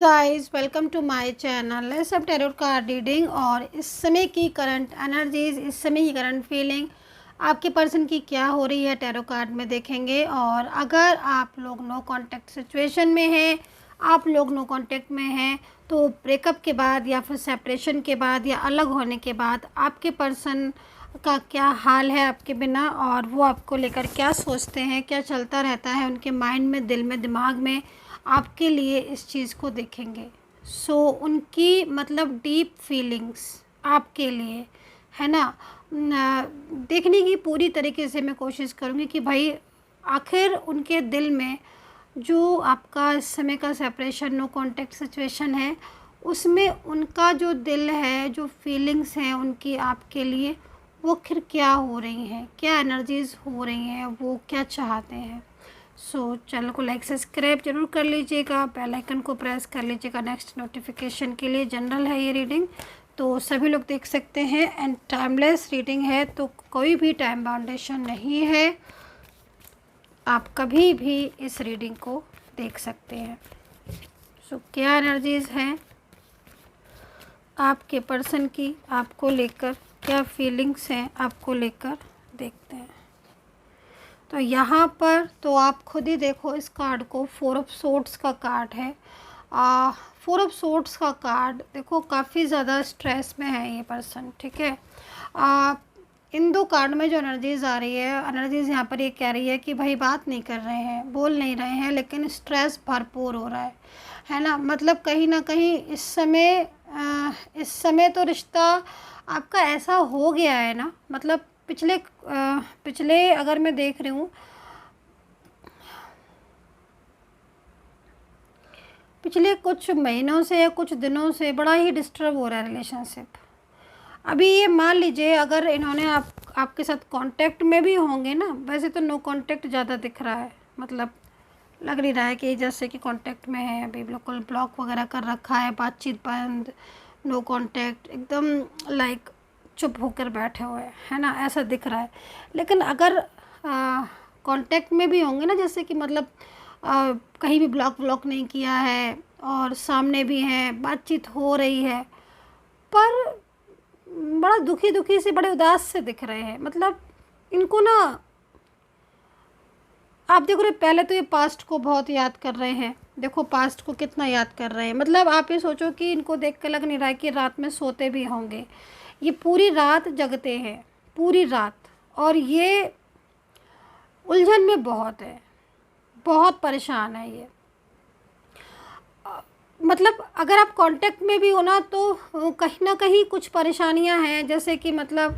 Guys welcome to my channel. Let's अब tarot card reading और इस समय की करंट एनर्जीज, इस समय की करंट फीलिंग आपके पर्सन की क्या हो रही है टैरो कार्ड में देखेंगे। और अगर आप लोग नो कांटेक्ट सिचुएशन में हैं, आप लोग नो कांटेक्ट में हैं, तो ब्रेकअप के बाद या फिर सेपरेशन के बाद या अलग होने के बाद आपके पर्सन का क्या हाल है आपके बिना, और वो आपको लेकर क्या सोचते हैं, क्या चलता रहता है उनके माइंड में, दिल में, दिमाग में आपके लिए, इस चीज़ को देखेंगे। उनकी मतलब डीप फीलिंग्स आपके लिए है ना, देखने की पूरी तरीके से मैं कोशिश करूँगी कि भाई आखिर उनके दिल में जो आपका इस समय का सेपरेशन, नो कांटेक्ट सिचुएशन है, उसमें उनका जो दिल है, जो फीलिंग्स हैं उनकी आपके लिए, वो आखिर क्या हो रही हैं, क्या एनर्जीज़ हो रही हैं, वो क्या चाहते हैं। चैनल को लाइक सब्सक्राइब जरूर कर लीजिएगा, बेल आइकन को प्रेस कर लीजिएगा नेक्स्ट नोटिफिकेशन के लिए। जनरल है ये रीडिंग, तो सभी लोग देख सकते हैं, एंड टाइमलेस रीडिंग है, तो कोई भी टाइम बाउंडेशन नहीं है, आप कभी भी इस रीडिंग को देख सकते हैं। क्या एनर्जीज़ हैं आपके पर्सन की, आपको लेकर क्या फीलिंग्स हैं आपको लेकर, देखते हैं। तो यहाँ पर तो आप खुद ही देखो इस कार्ड को, 4 ऑफ सोर्ड्स का कार्ड है। 4 ऑफ सोर्ड्स का कार्ड देखो, काफ़ी ज़्यादा स्ट्रेस में है ये पर्सन, ठीक है। इन दो कार्ड में जो एनर्जीज़ आ रही है, एनर्जीज़ यहाँ पर ये कह रही है कि भाई बात नहीं कर रहे हैं, बोल नहीं रहे हैं, लेकिन स्ट्रेस भरपूर हो रहा है ना। मतलब कहीं ना कहीं इस समय तो रिश्ता आपका ऐसा हो गया है ना, मतलब पिछले अगर मैं देख रही हूँ, पिछले कुछ महीनों से या कुछ दिनों से बड़ा ही डिस्टर्ब हो रहा है रिलेशनशिप। अभी ये मान लीजिए अगर इन्होंने आपके साथ कांटेक्ट में भी होंगे ना, वैसे तो नो कांटेक्ट ज़्यादा दिख रहा है, मतलब लग नहीं रहा है कि जैसे कि कांटेक्ट में है, अभी बिल्कुल ब्लॉक वगैरह कर रखा है, बातचीत बंद, नो कांटेक्ट, एकदम लाइक चुप होकर बैठे हुए है ना, ऐसा दिख रहा है। लेकिन अगर कांटेक्ट में भी होंगे ना, जैसे कि मतलब कहीं भी ब्लॉक नहीं किया है और सामने भी हैं, बातचीत हो रही है, पर बड़ा दुखी दुखी से, बड़े उदास से दिख रहे हैं। मतलब इनको ना, आप देखो रहे, पहले तो ये पास्ट को बहुत याद कर रहे हैं, देखो पास्ट को कितना याद कर रहे हैं। मतलब आप ये सोचो कि इनको देख कर लग नहीं रहा है कि रात में सोते भी होंगे, ये पूरी रात जगते हैं, पूरी रात, और ये उलझन में बहुत है, बहुत परेशान है ये। मतलब अगर आप कांटेक्ट में भी हो ना, तो कहीं ना कहीं कुछ परेशानियां हैं, जैसे कि मतलब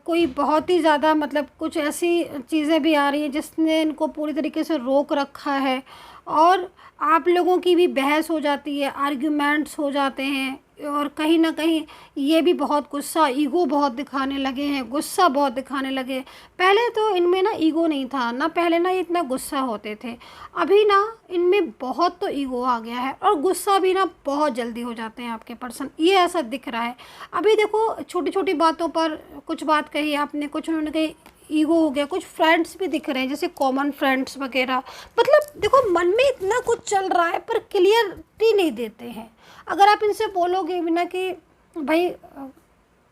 कोई बहुत ही ज़्यादा, मतलब कुछ ऐसी चीज़ें भी आ रही हैं जिसने इनको पूरी तरीके से रोक रखा है, और आप लोगों की भी बहस हो जाती है, आर्ग्यूमेंट्स हो जाते हैं, और कहीं ना कहीं ये भी बहुत गुस्सा, ईगो बहुत दिखाने लगे हैं, गुस्सा बहुत दिखाने लगे। पहले तो इनमें ना ईगो नहीं था ना, पहले ना इतना गुस्सा होते थे, अभी ना इनमें बहुत तो ईगो आ गया है, और गुस्सा भी ना बहुत जल्दी हो जाते हैं आपके पर्सन, ये ऐसा दिख रहा है। अभी देखो छोटी छोटी बातों पर कुछ बात कही आपने, कुछ उन्होंने कही, ईगो हो गया। कुछ फ्रेंड्स भी दिख रहे हैं, जैसे कॉमन फ्रेंड्स वगैरह। मतलब देखो मन में इतना कुछ चल रहा है, पर क्लियरिटी नहीं देते हैं। अगर आप इनसे बोलोगे बिना कि भाई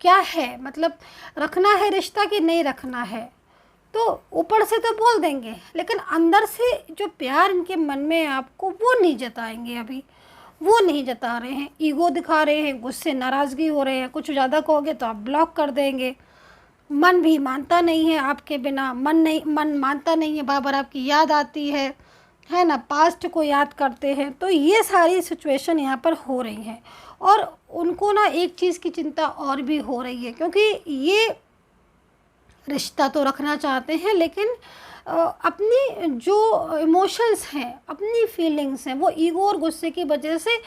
क्या है, मतलब रखना है रिश्ता कि नहीं रखना है, तो ऊपर से तो बोल देंगे, लेकिन अंदर से जो प्यार इनके मन में है आपको, वो नहीं जताएंगे। अभी वो नहीं जता रहे हैं, ईगो दिखा रहे हैं, गुस्से, नाराज़गी हो रहे हैं। कुछ ज़्यादा कहोगे तो आप ब्लॉक कर देंगे। मन भी मानता नहीं है आपके बिना, मन मानता नहीं है, बार बार आपकी याद आती है ना, पास्ट को याद करते हैं। तो ये सारी सिचुएशन यहाँ पर हो रही हैं, और उनको ना एक चीज़ की चिंता और भी हो रही है, क्योंकि ये रिश्ता तो रखना चाहते हैं, लेकिन अपनी जो इमोशंस हैं, अपनी फीलिंग्स हैं, वो ईगो और गुस्से की वजह से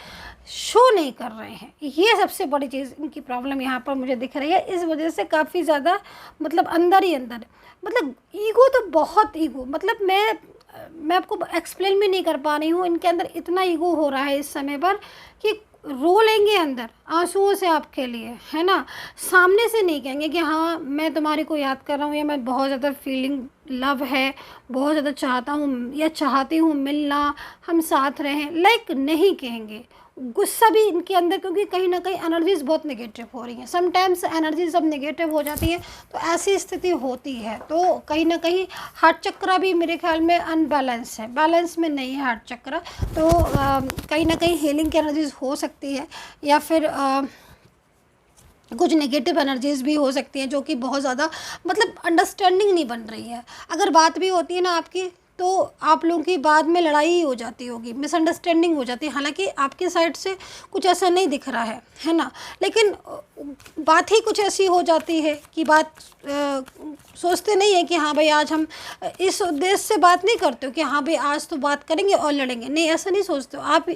शो नहीं कर रहे हैं। ये सबसे बड़ी चीज़ इनकी प्रॉब्लम यहाँ पर मुझे दिख रही है। इस वजह से काफ़ी ज़्यादा, मतलब अंदर ही अंदर, मतलब ईगो तो बहुत ईगो, मतलब मैं आपको एक्सप्लेन भी नहीं कर पा रही हूँ। इनके अंदर इतना ईगो हो रहा है इस समय पर कि रो लेंगे अंदर आंसुओं से आपके लिए, है ना। सामने से नहीं कहेंगे कि हाँ मैं तुम्हारे को याद कर रहा हूँ, या मैं बहुत ज़्यादा फीलिंग लव है, बहुत ज़्यादा चाहता हूँ या चाहती हूँ मिलना, हम साथ रहें, लाइक नहीं कहेंगे। गुस्सा भी इनके अंदर, क्योंकि कहीं ना कहीं एनर्जीज बहुत नेगेटिव हो रही हैं। समटाइम्स एनर्जी जब नेगेटिव हो जाती है तो ऐसी स्थिति होती है। तो कहीं ना कहीं हार्ट चक्र भी मेरे ख्याल में अनबैलेंस है, बैलेंस में नहीं है हार्ट चक्र। तो कहीं ना कहीं हीलिंग की एनर्जीज हो सकती है, या फिर कुछ नेगेटिव एनर्जीज भी हो सकती हैं जो कि बहुत ज़्यादा मतलब अंडरस्टैंडिंग नहीं बन रही है। अगर बात भी होती है ना आपकी, तो आप लोगों की बाद में लड़ाई ही हो जाती होगी, मिसअंडरस्टैंडिंग हो जाती है। हालांकि आपकी साइड से कुछ ऐसा नहीं दिख रहा है ना, लेकिन बात ही कुछ ऐसी हो जाती है कि बात सोचते नहीं है कि हाँ भाई आज हम इस उद्देश्य से बात नहीं करते हो कि हाँ भाई आज तो बात करेंगे और लड़ेंगे, नहीं ऐसा नहीं सोचते हो आप।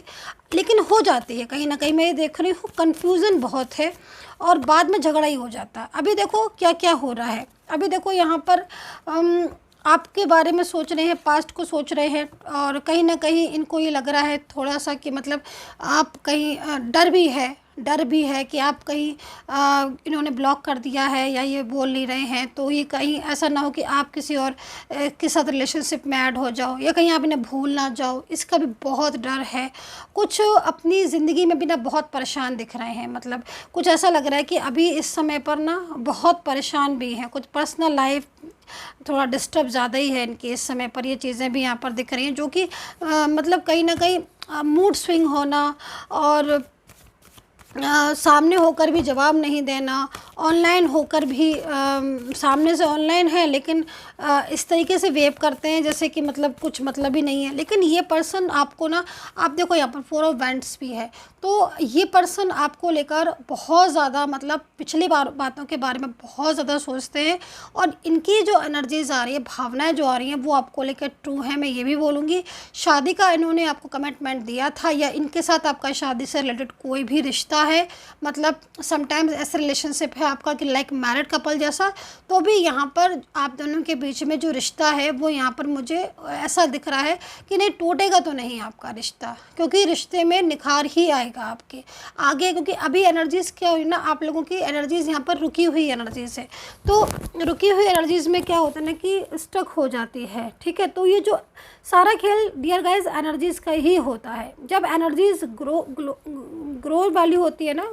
लेकिन हो जाती है कहीं ना कहीं, मैं ये देख रही हूँ कन्फ्यूज़न बहुत है और बाद में झगड़ा ही हो जाता है। अभी देखो क्या क्या हो रहा है। अभी देखो यहाँ पर आपके बारे में सोच रहे हैं, पास्ट को सोच रहे हैं, और कहीं ना कहीं इनको ये लग रहा है थोड़ा सा कि मतलब आप कहीं डर भी है कि आप कहीं इन्होंने ब्लॉक कर दिया है या ये बोल नहीं रहे हैं, तो ये कहीं ऐसा ना हो कि आप किसी और के साथ रिलेशनशिप में ऐड हो जाओ, या कहीं आप इन्हें भूल ना जाओ, इसका भी बहुत डर है। कुछ अपनी ज़िंदगी में भी ना बहुत परेशान दिख रहे हैं, मतलब कुछ ऐसा लग रहा है कि अभी इस समय पर ना बहुत परेशान भी हैं। कुछ पर्सनल लाइफ थोड़ा डिस्टर्ब ज़्यादा ही है इनके इस समय पर, ये चीज़ें भी यहाँ पर दिख रही हैं जो कि मतलब कहीं ना कहीं मूड स्विंग होना, और सामने होकर भी जवाब नहीं देना, ऑनलाइन होकर भी सामने से ऑनलाइन है लेकिन इस तरीके से वेव करते हैं जैसे कि मतलब कुछ मतलब ही नहीं है। लेकिन ये पर्सन आपको ना, आप देखो यहाँ पर 4 ऑफ वैंड्स भी है, तो ये पर्सन आपको लेकर बहुत ज़्यादा मतलब पिछली बातों के बारे में बहुत ज़्यादा सोचते हैं, और इनकी जो एनर्जीज आ रही है, भावनाएं जो आ रही हैं वो आपको लेकर ट्रू है। मैं ये भी बोलूँगी शादी का इन्होंने आपको कमिटमेंट दिया था, या इनके साथ आपका शादी से रिलेटेड कोई भी रिश्ता है, मतलब समटाइम्स ऐसे रिलेशनशिप है आपका कि लाइक मैरिड कपल जैसा, तो भी यहाँ पर आप दोनों के बीच में जो रिश्ता है वो यहाँ पर मुझे ऐसा दिख रहा है कि नहीं टूटेगा तो नहीं आपका रिश्ता, क्योंकि रिश्ते में निखार ही आएगा आपके आगे। क्योंकि अभी एनर्जीज़ क्या हुई ना, आप लोगों की एनर्जीज़ यहाँ पर रुकी हुई एनर्जीज़ है, तो रुकी हुई एनर्जीज़ में क्या होता है ना कि स्टक हो जाती है, ठीक है। तो ये जो सारा खेल डियर गाइज एनर्जीज़ का ही होता है। जब एनर्जीज़ ग्रो वाली होती है ना,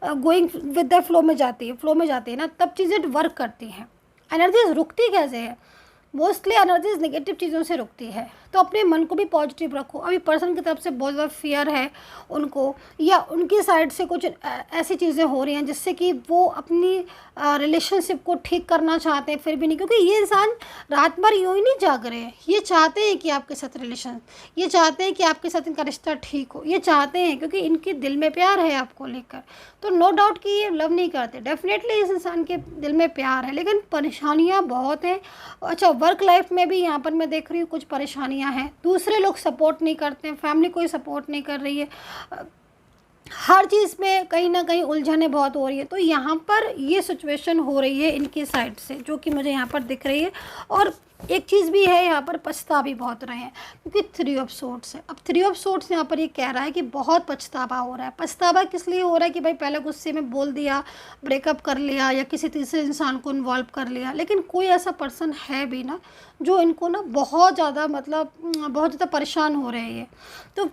गोइंग विद द फ्लो में जाती है ना, तब चीज़ें वर्क करती हैं। एनर्जीज़ रुकती कैसे है? मोस्टली एनर्जीज नेगेटिव चीज़ों से रुकती है। तो अपने मन को भी पॉजिटिव रखो। अभी पर्सन की तरफ से बहुत ज़्यादा फियर है उनको, या उनकी साइड से कुछ ऐसी चीज़ें हो रही हैं जिससे कि वो अपनी रिलेशनशिप को ठीक करना चाहते हैं, फिर भी नहीं, क्योंकि ये इंसान रात भर यूँ ही नहीं जाग रहे हैं। ये चाहते हैं कि आपके साथ ये चाहते हैं कि आपके साथ इनका रिश्ता ठीक हो, ये चाहते हैं क्योंकि इनके दिल में प्यार है आपको लेकर। तो नो डाउट कि ये लव नहीं करते, डेफिनेटली इस इंसान के दिल में प्यार है, लेकिन परेशानियाँ बहुत हैं। अच्छा, वर्क लाइफ में भी यहाँ पर मैं देख रही हूँ कुछ परेशानियाँ हैं। दूसरे लोग सपोर्ट नहीं करते हैं, फैमिली कोई सपोर्ट नहीं कर रही है, हर चीज़ में कहीं ना कहीं उलझने बहुत हो रही है। तो यहाँ पर ये सिचुएशन हो रही है इनकी साइड से, जो कि मुझे यहाँ पर दिख रही है। और एक चीज़ भी है, यहाँ पर पछता भी बहुत रहे हैं, क्योंकि 3 ऑफ सोर्ड्स है। अब 3 ऑफ सोर्ड्स यहाँ पर ये कह रहा है कि बहुत पछतावा हो रहा है। पछतावा किस लिए हो रहा है कि भाई पहले गुस्से में बोल दिया, ब्रेकअप कर लिया, या किसी तीसरे इंसान को इन्वॉल्व कर लिया, लेकिन कोई ऐसा पर्सन है भी ना जो इनको ना बहुत ज़्यादा मतलब बहुत ज़्यादा परेशान हो रहे हैं। तो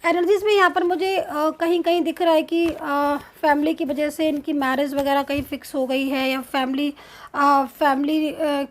एनर्जीज़ में यहाँ पर मुझे कहीं कहीं दिख रहा है कि फैमिली की वजह से इनकी मैरिज वगैरह कहीं फिक्स हो गई है, या फैमिली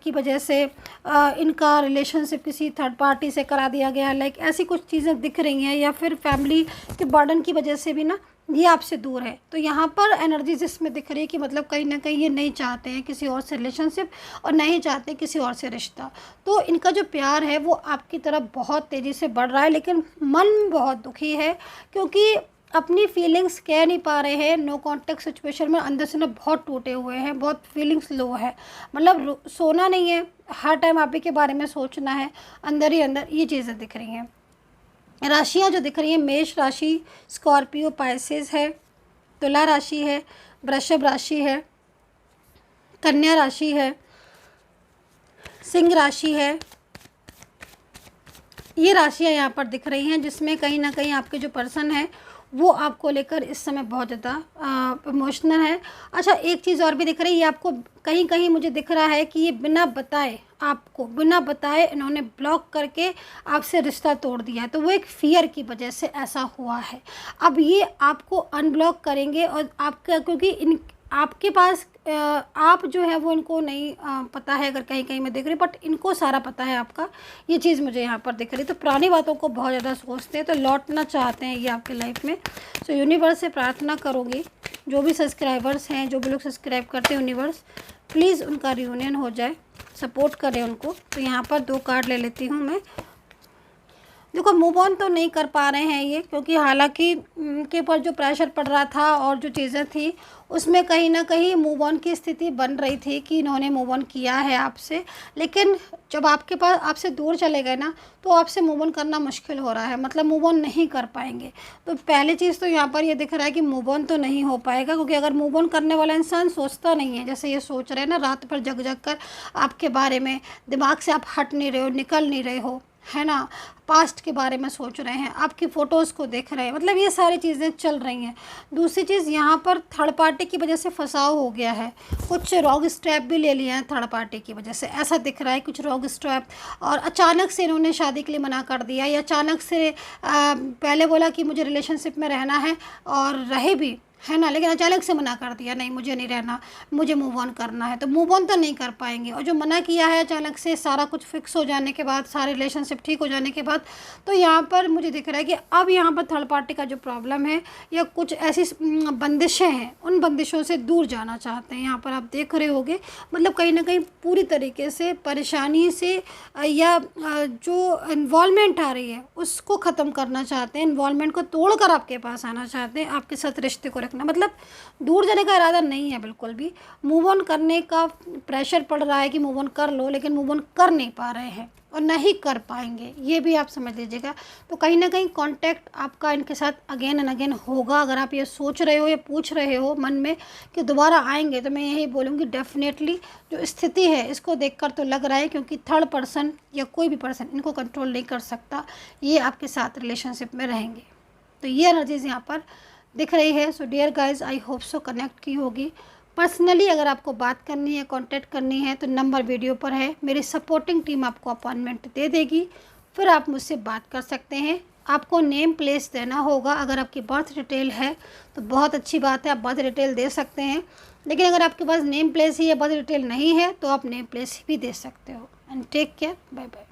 की वजह से इनका रिलेशनशिप किसी थर्ड पार्टी से करा दिया गया, लाइक ऐसी कुछ चीज़ें दिख रही हैं। या फिर फैमिली के बर्डन की वजह से भी ना ये आपसे दूर है। तो यहाँ पर एनर्जीज इसमें दिख रही है कि मतलब कहीं ना कहीं ये नहीं चाहते हैं किसी और से रिलेशनशिप, और नहीं चाहते किसी और से रिश्ता। तो इनका जो प्यार है वो आपकी तरफ बहुत तेज़ी से बढ़ रहा है, लेकिन मन बहुत दुखी है क्योंकि अपनी फीलिंग्स कह नहीं पा रहे हैं। नो कॉन्टेक्ट सिचुएशन में अंदर से ना बहुत टूटे हुए हैं, बहुत फीलिंग्स लो है, मतलब सोना नहीं है, हर टाइम आप ही के बारे में सोचना है, अंदर ही अंदर ये चीज़ें दिख रही हैं। राशियाँ जो दिख रही हैं, मेष राशि, स्कॉर्पियो, पाइसेस है, तुला राशि है, वृषभ राशि है, कन्या राशि है, सिंह राशि है। ये राशियाँ यहाँ पर दिख रही हैं जिसमें कहीं ना कहीं आपके जो पर्सन है वो आपको लेकर इस समय बहुत ज़्यादा इमोशनल है। अच्छा, एक चीज़ और भी दिख रही है आपको, कहीं कहीं मुझे दिख रहा है कि ये बिना बताए, आपको बिना बताए इन्होंने ब्लॉक करके आपसे रिश्ता तोड़ दिया है। तो वो एक फ़ियर की वजह से ऐसा हुआ है। अब ये आपको अनब्लॉक करेंगे और आपका, क्योंकि इन आपके पास आप जो है वो इनको नहीं पता है, अगर कहीं कहीं मैं देख रही हूँ, बट इनको सारा पता है आपका। ये चीज़ मुझे यहाँ पर दिख रही है। तो पुरानी बातों को बहुत ज़्यादा सोचते हैं, तो लौटना चाहते हैं ये आपकी लाइफ में। सो यूनिवर्स से प्रार्थना करूँगी, जो भी सब्सक्राइबर्स हैं, जो भी लोग सब्सक्राइब करते हैं, यूनिवर्स प्लीज़ उनका रियूनियन हो जाए, सपोर्ट करें उनको। तो यहाँ पर 2 कार्ड ले लेती हूँ मैं। देखो, मूव ऑन तो नहीं कर पा रहे हैं ये, क्योंकि हालांकि उनके ऊपर जो प्रेशर पड़ रहा था और जो चीज़ें थी उसमें कहीं ना कहीं मूव ऑन की स्थिति बन रही थी कि इन्होंने मूव ऑन किया है आपसे। लेकिन जब आपके पास आपसे दूर चले गए ना, तो आपसे मूव ऑन करना मुश्किल हो रहा है, मतलब मूव ऑन नहीं कर पाएंगे। तो पहली चीज़ तो यहाँ पर ये दिख रहा है कि मूव ऑन तो नहीं हो पाएगा, क्योंकि अगर मूव ऑन करने वाला इंसान सोचता नहीं है, जैसे ये सोच रहे हैं ना, रात भर जग जग कर आपके बारे में, दिमाग से आप हट नहीं रहे हो, निकल नहीं रहे हो, है ना, पास्ट के बारे में सोच रहे हैं, आपकी फ़ोटोज़ को देख रहे हैं, मतलब ये सारी चीज़ें चल रही हैं। दूसरी चीज़, यहाँ पर थर्ड पार्टी की वजह से फंसाव हो गया है, कुछ रॉन्ग स्टेप भी ले लिए हैं थर्ड पार्टी की वजह से, ऐसा दिख रहा है कुछ रॉन्ग स्टेप। और अचानक से इन्होंने शादी के लिए मना कर दिया, या अचानक से पहले बोला कि मुझे रिलेशनशिप में रहना है और रहे भी, है ना, लेकिन अचानक से मना कर दिया, नहीं मुझे नहीं रहना, मुझे मूव ऑन करना है। तो मूव ऑन तो नहीं कर पाएंगे। और जो मना किया है अचानक से, सारा कुछ फिक्स हो जाने के बाद, सारे रिलेशनशिप ठीक हो जाने के बाद, तो यहाँ पर मुझे दिख रहा है कि अब यहाँ पर थर्ड पार्टी का जो प्रॉब्लम है या कुछ ऐसी बंदिशें हैं, उन बंदिशों से दूर जाना चाहते हैं। यहाँ पर आप देख रहे होगे, मतलब कहीं ना कहीं पूरी तरीके से परेशानी से या जो इन्वॉल्वमेंट आ रही है उसको ख़त्म करना चाहते हैं, इन्वॉल्वमेंट को तोड़कर आपके पास आना चाहते हैं, आपके साथ रिश्ते को, मतलब दूर जाने का इरादा नहीं है बिल्कुल भी। मूव ऑन करने का प्रेशर पड़ रहा है कि मूव ऑन कर लो, लेकिन मूव ऑन कर नहीं पा रहे हैं और नहीं कर पाएंगे, ये भी आप समझ लीजिएगा। तो कहीं ना कहीं कांटेक्ट आपका इनके साथ अगेन एंड अगेन होगा। अगर आप ये सोच रहे हो या पूछ रहे हो मन में कि दोबारा आएंगे, तो मैं यही बोलूँगी डेफिनेटली जो स्थिति है इसको देखकर तो लग रहा है, क्योंकि थर्ड पर्सन या कोई भी पर्सन इनको कंट्रोल नहीं कर सकता, ये आपके साथ रिलेशनशिप में रहेंगे। तो ये एनर्जीज यहाँ पर दिख रही है। So dear guys, I hope so connect की होगी। पर्सनली अगर आपको बात करनी है, कांटेक्ट करनी है, तो नंबर वीडियो पर है, मेरी सपोर्टिंग टीम आपको अपॉइंटमेंट दे देगी, फिर आप मुझसे बात कर सकते हैं। आपको नेम प्लेस देना होगा। अगर आपकी बर्थ डिटेल है तो बहुत अच्छी बात है, आप बर्थ डिटेल दे सकते हैं, लेकिन अगर आपके पास नेम प्लेस ही या बर्थ डिटेल नहीं है तो आप नेम प्लेस भी दे सकते हो। And take care, bye bye.